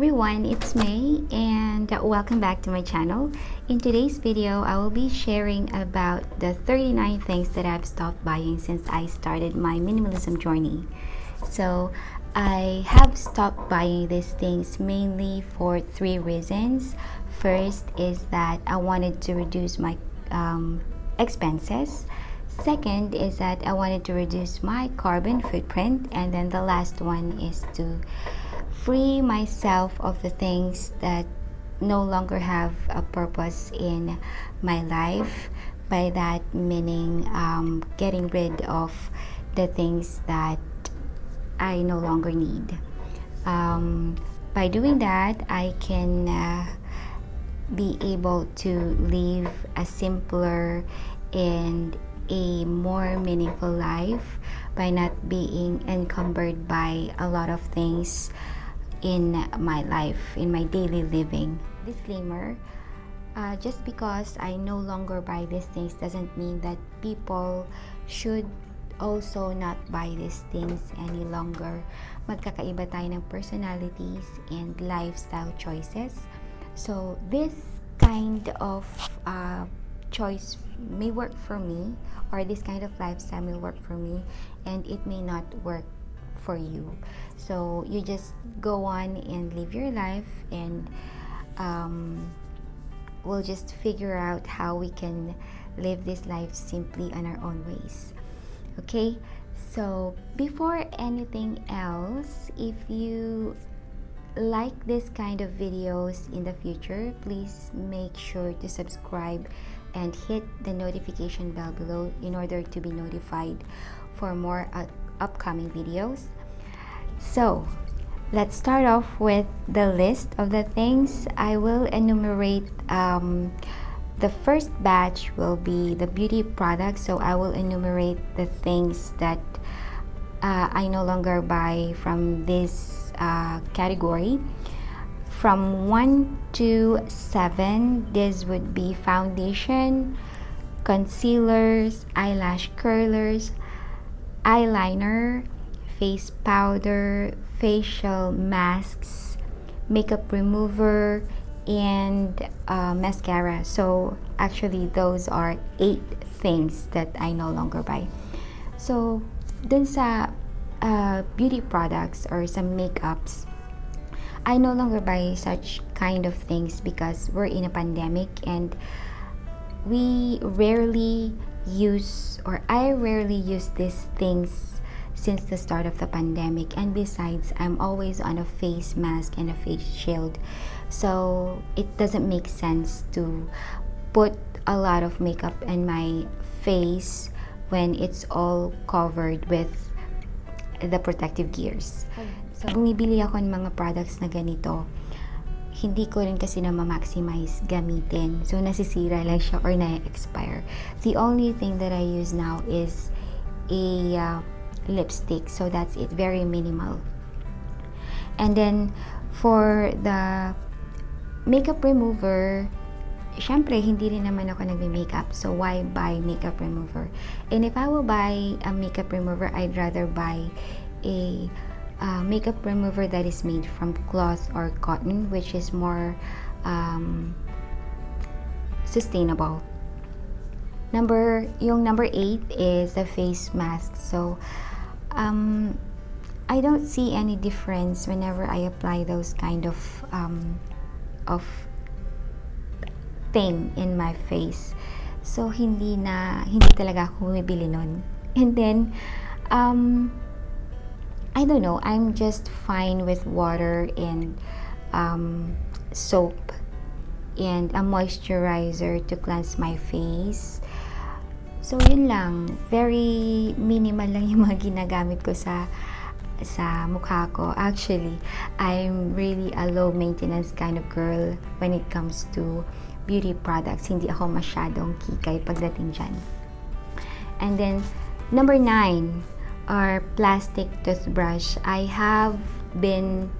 everyone, it's May and welcome back to my channel. In today's video, I will be sharing about the 39 things that I've stopped buying since I started my minimalism journey. So I have stopped buying these things mainly for three reasons. First is that I wanted to reduce my expenses. Second is that I wanted to reduce my carbon footprint, and then the last one is to free myself of the things that no longer have a purpose in my life. By that meaning getting rid of the things that I no longer need. By doing that, I can be able to live a simpler and a more meaningful life by not being encumbered by a lot of things in my life, in my daily living. Disclaimer, just because I no longer buy these things doesn't mean that people should also not buy these things any longer. Magkakaiba tayo ng personalities and lifestyle choices. So this kind of choice may work for me, or this kind of lifestyle may work for me, and it may not work for you. So you just go on and live your life, and we'll just figure out how we can live this life simply on our own ways. Okay, so before anything else, if you like this kind of videos in the future, please make sure to subscribe and hit the notification bell below in order to be notified for more upcoming videos. So let's start off with the list of the things. I will enumerate. The first batch will be the beauty products, so I will enumerate the things that I no longer buy from this category. From 1 to 7, this would be foundation, concealers, eyelash curlers, eyeliner, face powder, facial masks, makeup remover, and mascara. So actually those are 8 things that I no longer buy. So dun sa beauty products or some makeups, I no longer buy such kind of things because we're in a pandemic and we rarely use, or I rarely use these things since the start of the pandemic. And besides, I'm always on a face mask and a face shield, so it doesn't make sense to put a lot of makeup in my face when it's all covered with the protective gears. So bumibili ako ng mga products na ganito, hindi ko rin kasi na ma-maximize gamitin, so nasisira lang siya or na-expire. The only thing that I use now is a lipstick, so that's it, very minimal. And then for the makeup remover, syempre hindi rin naman ako nagme-makeup, so why buy makeup remover? And if I will buy a makeup remover, I'd rather buy a makeup remover that is made from cloth or cotton, which is more sustainable. Yung number 8 is the face mask. So I don't see any difference whenever I apply those kind of thing in my face. So hindi talaga ako bumibili nun. And then I don't know, I'm just fine with water and soap and a moisturizer to cleanse my face. So yun lang, very minimal lang yung mga ginagamit ko sa mukha ko. Actually, I'm really a low maintenance kind of girl when it comes to beauty products. Hindi ako masyadong kikay pagdating dyan. And then number 9 are plastic toothbrush. I have been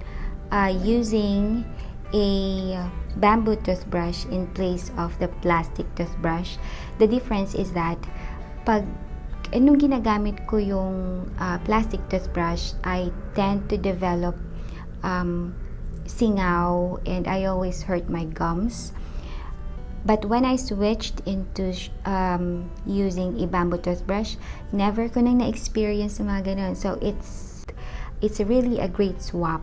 using a bamboo toothbrush in place of the plastic toothbrush. The difference is that nung ginagamit ko yung plastic toothbrush, I tend to develop singaw and I always hurt my gums. But when I switched into using a bamboo toothbrush, never ko nang na-experience yung mga ganun. So it's really a great swap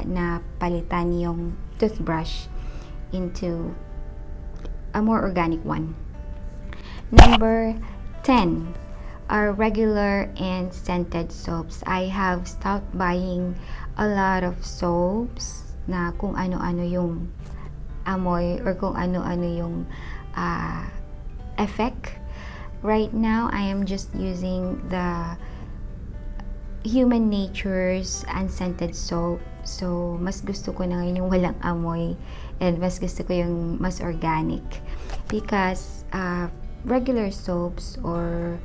na palitan yung toothbrush into a more organic one. Number 10 are regular and scented soaps. I have stopped buying a lot of soaps na kung ano-ano yung amoy or kung ano-ano yung effect. Right now, I am just using the Human Nature's unscented soap. So, mas gusto ko na ngayon yung walang amoy and mas gusto ko yung mas organic because regular soaps or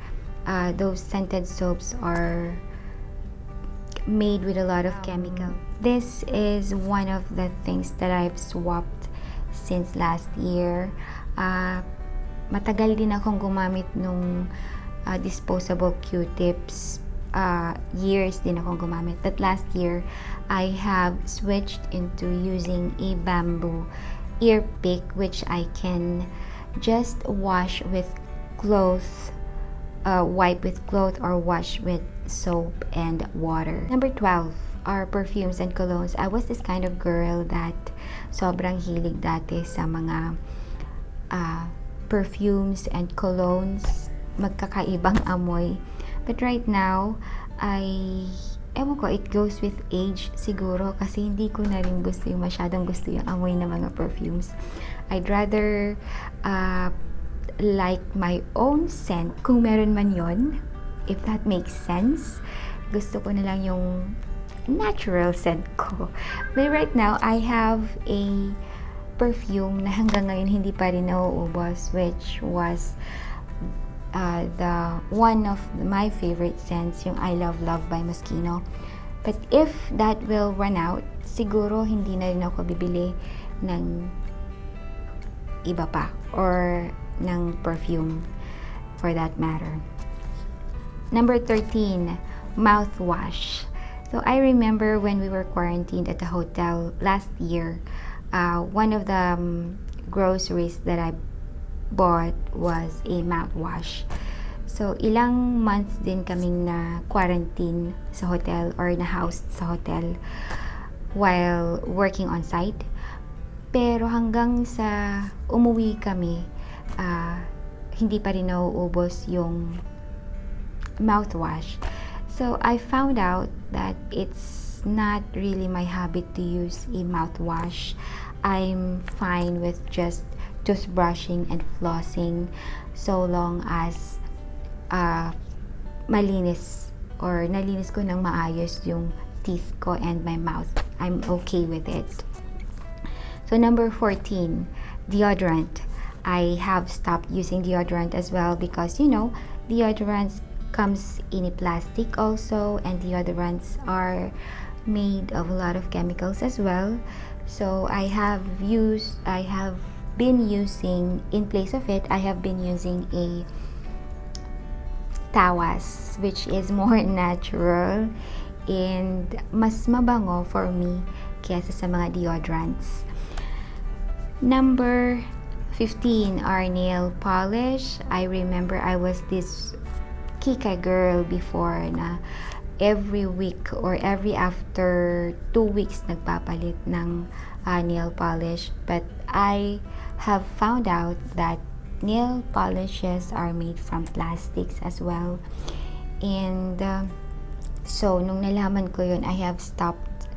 those scented soaps are made with a lot of chemical. This is one of the things that I've swapped since last year. Matagal din akong gumamit nung disposable Qtips. Years din akong gumamit. But last year, I have switched into using a bamboo ear pick which I can just wash with cloth, wipe with cloth or wash with soap and water. Number 12 are perfumes and colognes. I was this kind of girl that sobrang hilig dati sa mga perfumes and colognes, magkakaibang amoy. But right now, ewan ko, it goes with age siguro kasi hindi ko na rin masyadong gusto yung amoy ng mga perfumes. I'd rather like my own scent kung meron man yon, if that makes sense. Gusto ko na lang yung natural scent ko. But right now, I have a perfume na hanggang ngayon hindi pa rin nauubos, which was the one of my favorite scents, yung I Love Love by Moschino. But if that will run out, siguro hindi na rin ako bibili ng iba pa or ng perfume for that matter. Number 13, mouthwash. So I remember when we were quarantined at the hotel last year, one of the groceries that I bought was a mouthwash. So ilang months din kaming na quarantine sa hotel or na housed sa hotel while working on site. Pero hanggang sa umuwi kami, hindi pa rin nauubos yung mouthwash. So I found out that it's not really my habit to use a mouthwash. I'm fine with just toothbrushing and flossing so long as malinis or nalinis ko ng maayos yung teeth ko and my mouth. I'm okay with it. So number 14, deodorant. I have stopped using deodorant as well because, you know, deodorants comes in a plastic also, and deodorants are made of a lot of chemicals as well. So I have been using, in place of it, I have been using a tawas, which is more natural and mas mabango for me kaysa sa mga deodorants. Number 15 are nail polish. I remember I was this kika girl before na every week or every after 2 weeks nagpapalit ng nail polish. But I have found out that nail polishes are made from plastics as well. And so, nung nalaman ko yun, I have stopped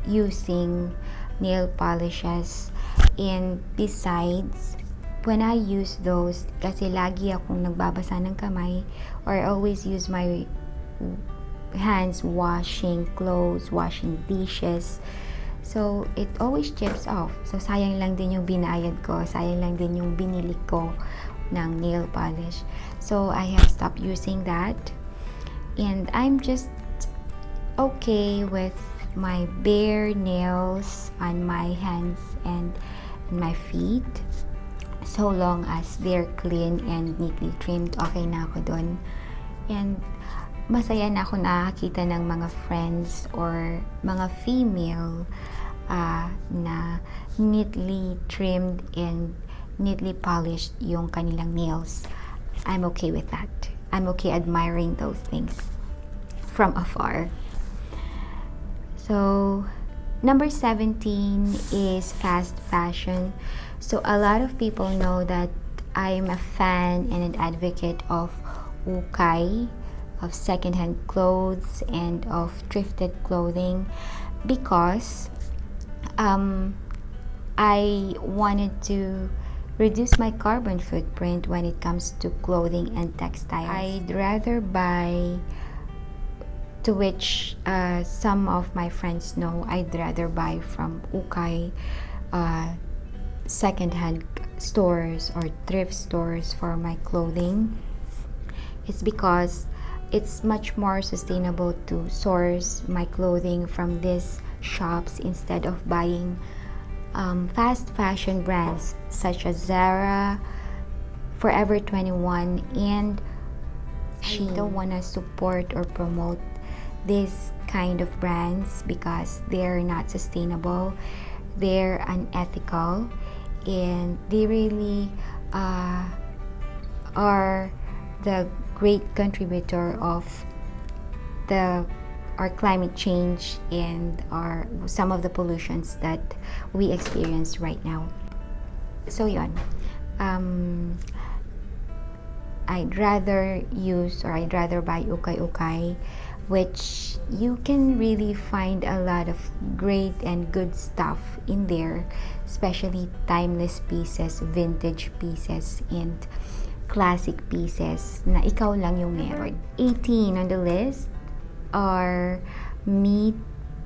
using nail polishes. And besides, when I use those, kasi lagi akong nagbabasa ng kamay, or I always use my hands washing clothes, washing dishes. So, it always chips off. So, sayang lang din yung binayad ko. Sayang lang din yung binili ko ng nail polish. So, I have stopped using that. And I'm just okay with my bare nails on my hands and my feet. So long as they're clean and neatly trimmed, okay na ako dun. And masaya na ako nakakita ng mga friends or mga female na neatly trimmed and neatly polished yung kanilang nails. I'm okay with that. I'm okay admiring those things from afar. So, number 17 is fast fashion. So, a lot of people know that I'm a fan and an advocate of ukay, of secondhand clothes and of thrifted clothing because I wanted to reduce my carbon footprint when it comes to clothing and textiles. I'd rather buy, to which some of my friends know, I'd rather buy from ukay secondhand stores or thrift stores for my clothing. It's because it's much more sustainable to source my clothing from these shops instead of buying fast fashion brands such as Zara, Forever 21, and I don't want to support or promote this kind of brands because they're not sustainable, they're unethical, and they really are the great contributor of our climate change and some of the pollutions that we experience right now. So yun, I'd rather buy ukay, which you can really find a lot of great and good stuff in there, especially timeless pieces, vintage pieces, and classic pieces na ikaw lang yung meron. 18 on the list are meat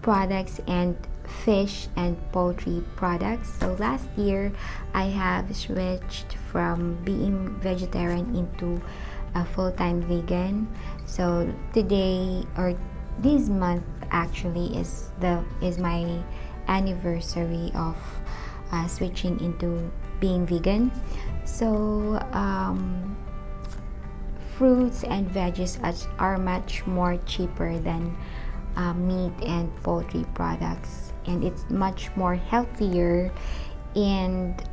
products and fish and poultry products. So last year, I have switched from being vegetarian into a full-time vegan. So today, or this month actually, is my anniversary of switching into being vegan. So fruits and veggies are much more cheaper than meat and poultry products, and it's much more healthier and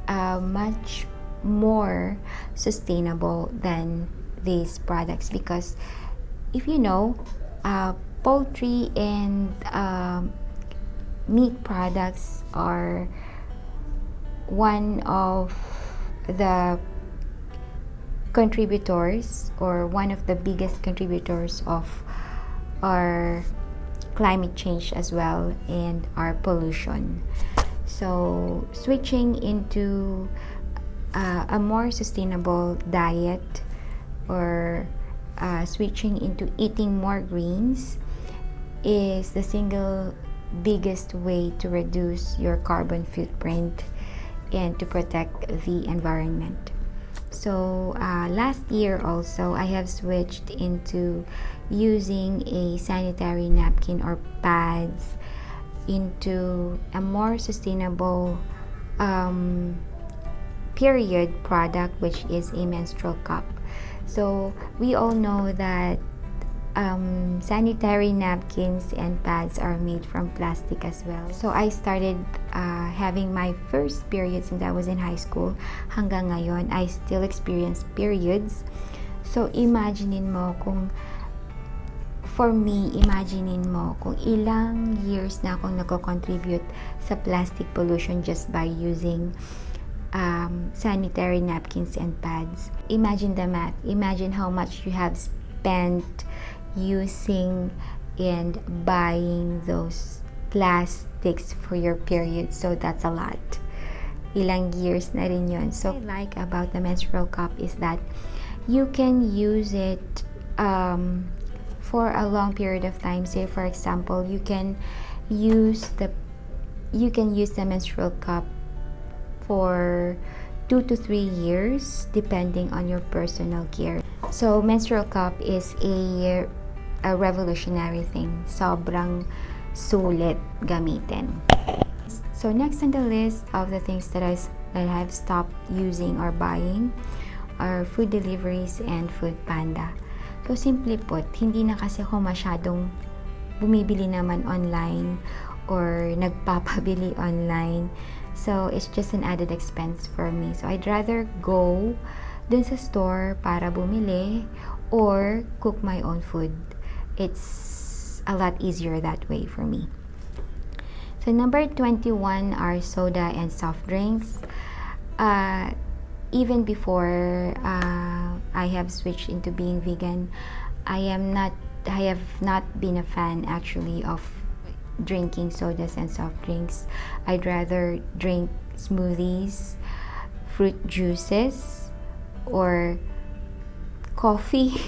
much more sustainable than these products, because if you know, poultry and meat products are one of the contributors, or one of the biggest contributors of our climate change as well, and our pollution. So switching into a more sustainable diet, or switching into eating more greens, is the single biggest way to reduce your carbon footprint and to protect the environment. So last year also, I have switched into using a sanitary napkin or pads into a more sustainable period product, which is a menstrual cup. So we all know that sanitary napkins and pads are made from plastic as well. So I started having my first period since I was in high school. Hanggang ngayon, I still experience periods. So imaginein mo kung ilang years na akong nagko-contribute sa plastic pollution just by using sanitary napkins and pads. Imagine the math. Imagine how much you have spent using and buying those plastics for your period. So that's a lot. Ilang years na rin yun. So what I like about the menstrual cup is that you can use it for a long period of time. Say for example, you can use the menstrual cup for 2 to 3 years depending on your personal care. So menstrual cup is a revolutionary thing. Sobrang sulit gamitin. So next on the list of the things that I've stopped using or buying are food deliveries and food panda. So So, simply put, hindi na kasi ako masyadong bumibili naman online or nagpapabili online. So, it's just an added expense for me. So, I'd rather go dun sa store para bumili or cook my own food. It's a lot easier that way for me. So, number 21 are soda and soft drinks. Even before I have switched into being vegan, I have not been a fan actually of drinking sodas and soft drinks. I'd rather drink smoothies, fruit juices, or coffee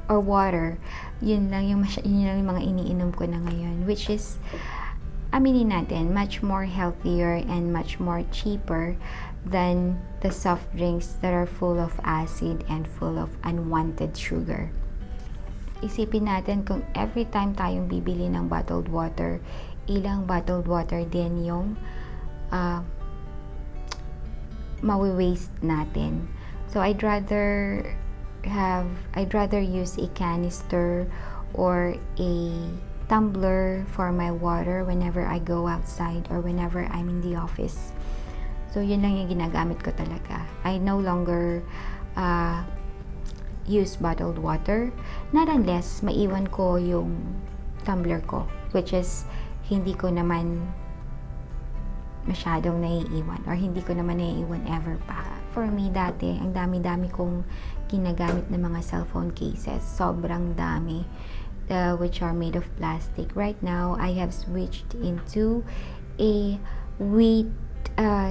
or water. Yun lang yung mga iniinom ko na ngayon, which is, aminin natin, much more healthier and much more cheaper than the soft drinks that are full of acid and full of unwanted sugar. Isipin natin kung every time tayong bibili ng bottled water, ilang bottled water din yung mawi-waste natin. So I'd rather use a canister or a tumbler for my water whenever I go outside or whenever I'm in the office. So yun lang yung ginagamit ko talaga. I no longer use bottled water, not unless maiwan ko yung tumbler ko, which is hindi ko naman masyadong naiiwan or hindi ko naman naiiwan ever pa. For me dati, ang dami-dami kong ginagamit na mga cellphone cases. Sobrang dami, which are made of plastic. Right now, I have switched into a wheat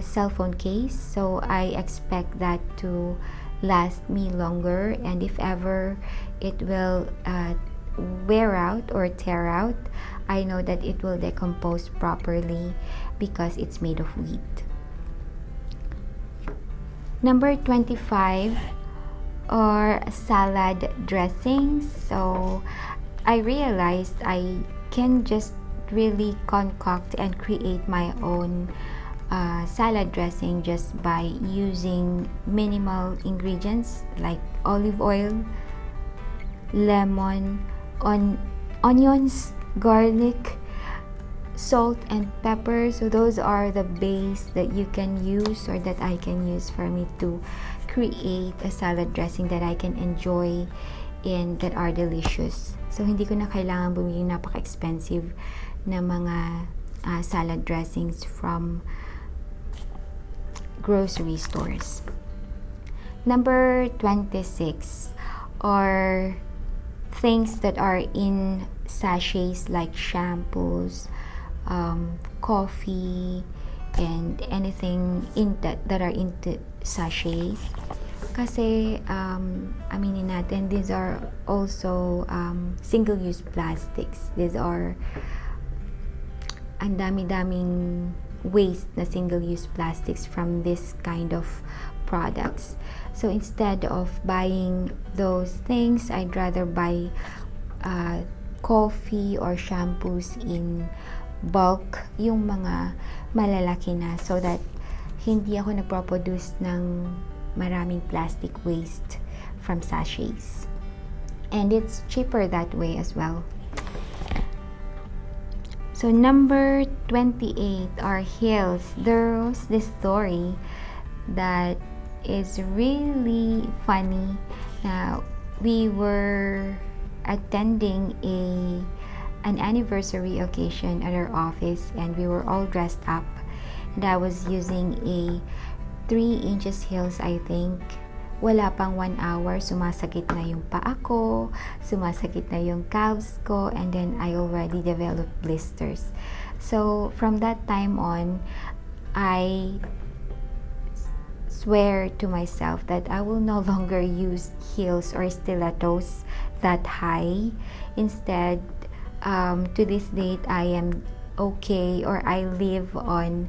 cellphone case, so I expect that to last me longer, and if ever it will wear out or tear out, I know that it will decompose properly because it's made of wheat. Number 25 are salad dressings. So I realized I can just really concoct and create my own salad dressing just by using minimal ingredients like olive oil, lemon, onions, garlic, salt, and pepper. So those are the base that you can use or that I can use for me to create a salad dressing that I can enjoy and that are delicious. So hindi ko na kailangan bumili napaka-expensive na mga salad dressings from grocery stores. Number 26 are things that are in sachets like shampoos, coffee, and anything in that are into sachets. Kasi aminin natin, these are also single-use plastics. These are ang dami-daming waste na single-use plastics from this kind of products. So instead of buying those things, I'd rather buy coffee or shampoos in bulk, yung mga malalaki na, so that hindi ako nagproproduce ng maraming plastic waste from sachets. And it's cheaper that way as well. So number 28 are heels. There's this story that is really funny. We were attending an anniversary occasion at our office, and we were all dressed up, and I was using a 3 inches heels, I think. Wala pang 1 hour, sumasakit na yung paa ko, sumasakit na yung calves ko, and then I already developed blisters. So from that time on, I swear to myself that I will no longer use heels or stilettos that high. Instead, to this date, I am okay, or I live on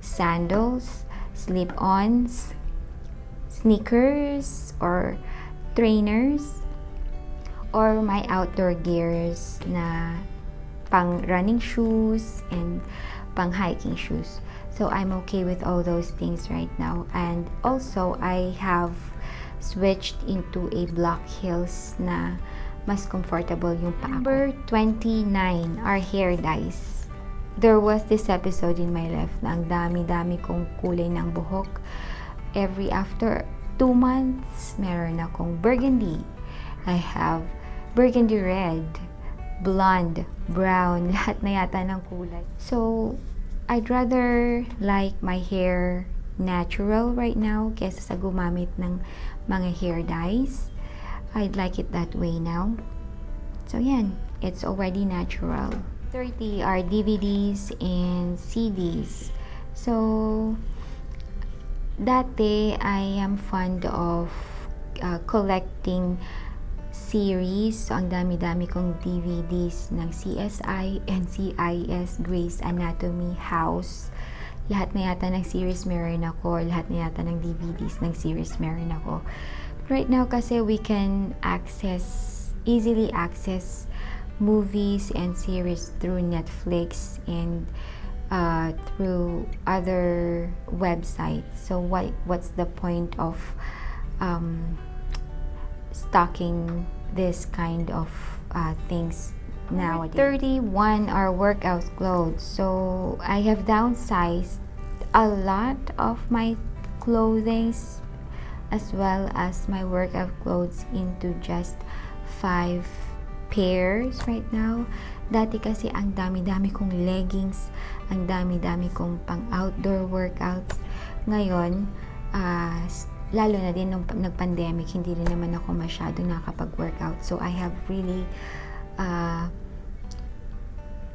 sandals, slip-ons, sneakers, or trainers, or my outdoor gears na pang running shoes and pang hiking shoes. So I'm okay with all those things right now. And also I have switched into a black heels na mas comfortable yung paa. Number 29 are hair dyes. There was this episode in my life na ang dami-dami kong kulay ng buhok. After 2 months, meron akong burgundy. I have burgundy red, blonde, brown, lahat na yata ng kulay. So, I'd rather like my hair natural right now kesa sa gumamit ng mga hair dyes. I'd like it that way now. So yan, it's already natural. 30 are DVDs and CDs. So dati I am fond of collecting series. So ang dami-dami kong DVDs ng CSI, NCIS, Grey's Anatomy, House. Lahat na yata ng series meron ako. Lahat na yata ng DVDs ng series meron ako. Right now kasi we can easily access movies and series through Netflix and through other websites. So what's the point of stocking this kind of things nowadays? 31 are workout clothes. So I have downsized a lot of my clothing as well as my workout clothes into just 5 pairs right now. Dati kasi ang dami-dami kong leggings, ang dami-dami kong pang outdoor workouts. Ngayon, lalo na din nung nag-pandemic, hindi rin naman ako masyadong nakapag-workout. So I have really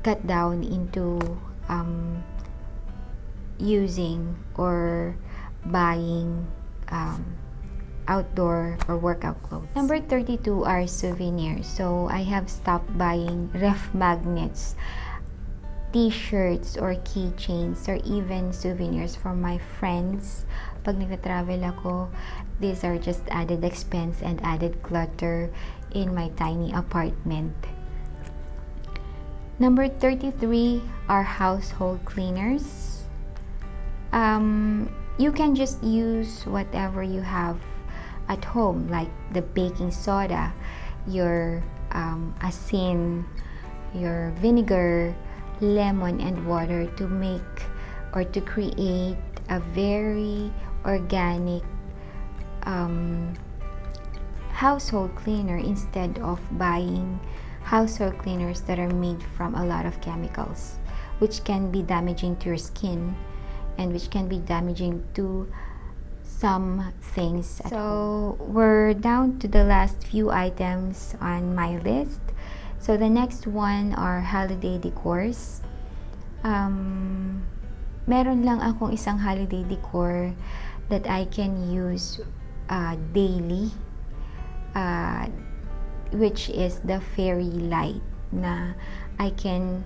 cut down into using or buying outdoor or workout clothes. Number 32 are souvenirs. So I have stopped buying ref magnets, t-shirts or keychains, or even souvenirs from my friends. Pag nagta-travel ako, these are just added expense and added clutter in my tiny apartment. Number 33 are household cleaners. You can just use whatever you have at home, like the baking soda, your asin, your vinegar, lemon, and water to make or to create a very organic household cleaner instead of buying household cleaners that are made from a lot of chemicals, which can be damaging to your skin and which can be damaging to some things at home. We're down to the last few items on my list. So the next one are holiday decors. Meron lang akong isang holiday decor that I can use daily, which is the fairy light na I can,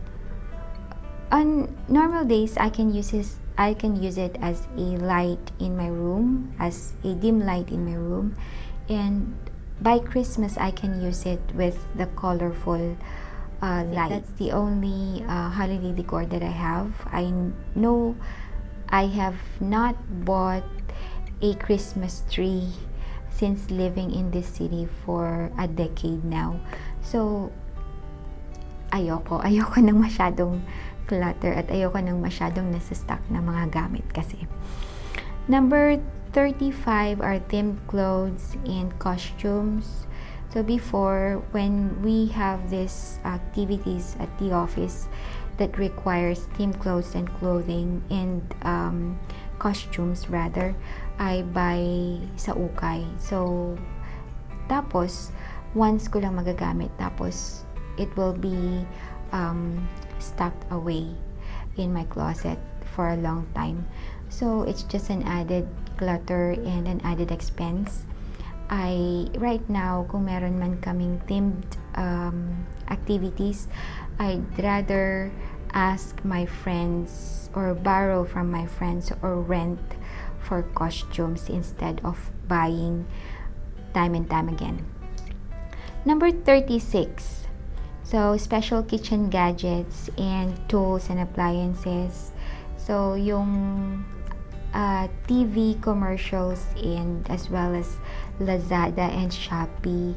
on normal days, I can use it as a light in my room, as a dim light in my room, and by Christmas I can use it with the colorful light. That's the only holiday decor that I have. I know I have not bought a Christmas tree since living in this city for a decade now. So ayoko ng masyadong clutter at ayoko ng masyadong nasa-stock na mga gamit kasi. Number 35 are themed clothes and costumes. So before, when we have these activities at the office that requires themed clothes and clothing and costumes rather, I buy sa ukay. So tapos once ko lang magagamit, tapos it will be stocked away in my closet for a long time. So it's just an added clutter and an added expense. Right now, kung meron man kaming themed activities, I'd rather ask my friends or borrow from my friends or rent for costumes instead of buying time and time again. Number 36. So, special kitchen gadgets and tools and appliances. So, yung TV commercials and as well as Lazada and Shopee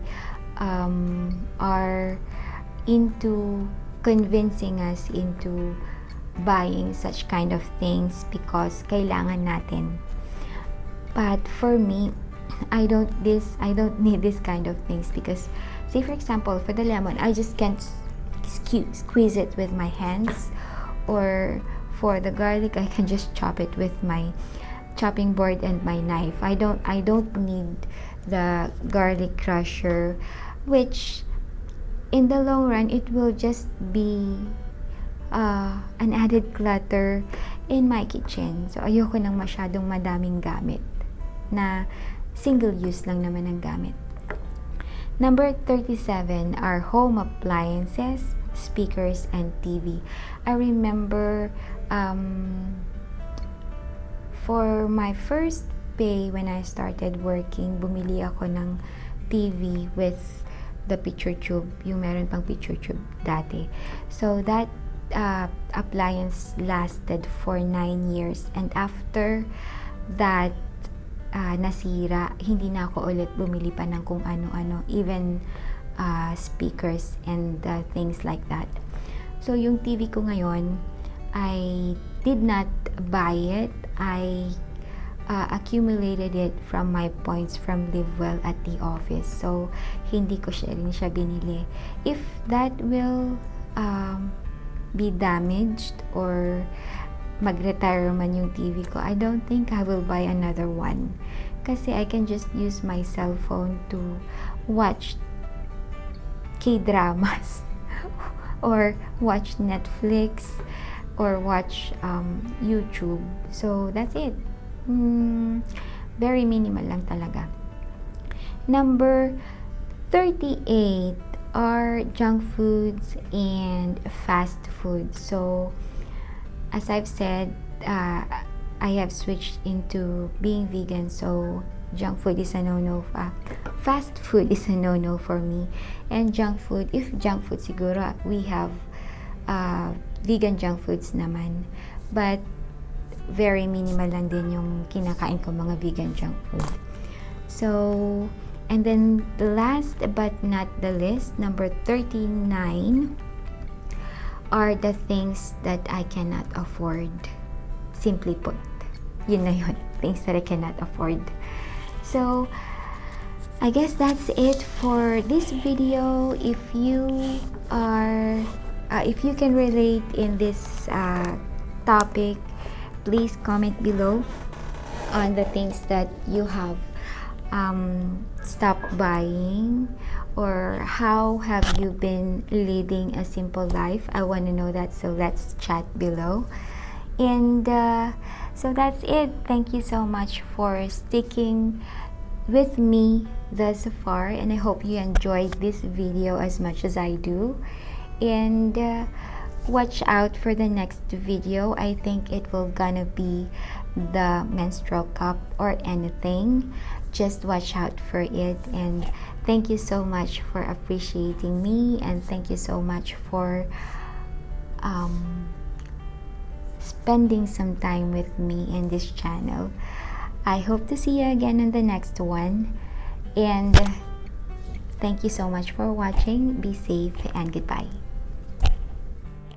are into convincing us into buying such kind of things because kailangan natin. But for me, I don't need this kind of things because, say for example, for the lemon, I just can't squeeze it with my hands, or for the garlic, I can just chop it with my chopping board and my knife. I don't need the garlic crusher, which in the long run it will just be an added clutter in my kitchen. So ayoko nang masyadong madaming gamit na single use lang naman ang gamit. Number 37 are home appliances, speakers, and TV. I remember for my first pay when I started working, bumili ako ng TV with the picture tube, yung meron pang picture tube dati. So that appliance lasted for 9 years, and after that nasira, hindi na ako ulit bumili pa ng kung ano-ano, even speakers and things like that. So yung TV ko ngayon, I did not buy it. I accumulated it from my points from Live Well at the office. So hindi ko rin siya binili. If that will be damaged or mag-retire man yung TV ko, I don't think I will buy another one. Kasi I can just use my cell phone to watch K-dramas or watch Netflix or watch YouTube. So that's it. Very minimal lang talaga. Number 38 are junk foods and fast food. So as I've said, I have switched into being vegan, so junk food is a no-no. Fast food is a no-no for me. And junk food, if junk food siguro, we have vegan junk foods naman. But very minimal lang din yung kinakain ko mga vegan junk food. So, and then the last but not the least, number 39 are the things that I cannot afford. Simply put, yun na yun, things that I cannot afford. So I guess that's it for this video. If you can relate in this topic, please comment below on the things that you have stopped buying, or how have you been leading a simple life. I want to know that, so let's chat below. And so that's it. Thank you so much for sticking with me thus far, and I hope you enjoyed this video as much as I do. And watch out for the next video. I think it will gonna be the menstrual cup or anything. Just watch out for it. And thank you so much for appreciating me, and thank you so much for spending some time with me in this channel. I hope to see you again in the next one, and thank you so much for watching. Be safe and goodbye.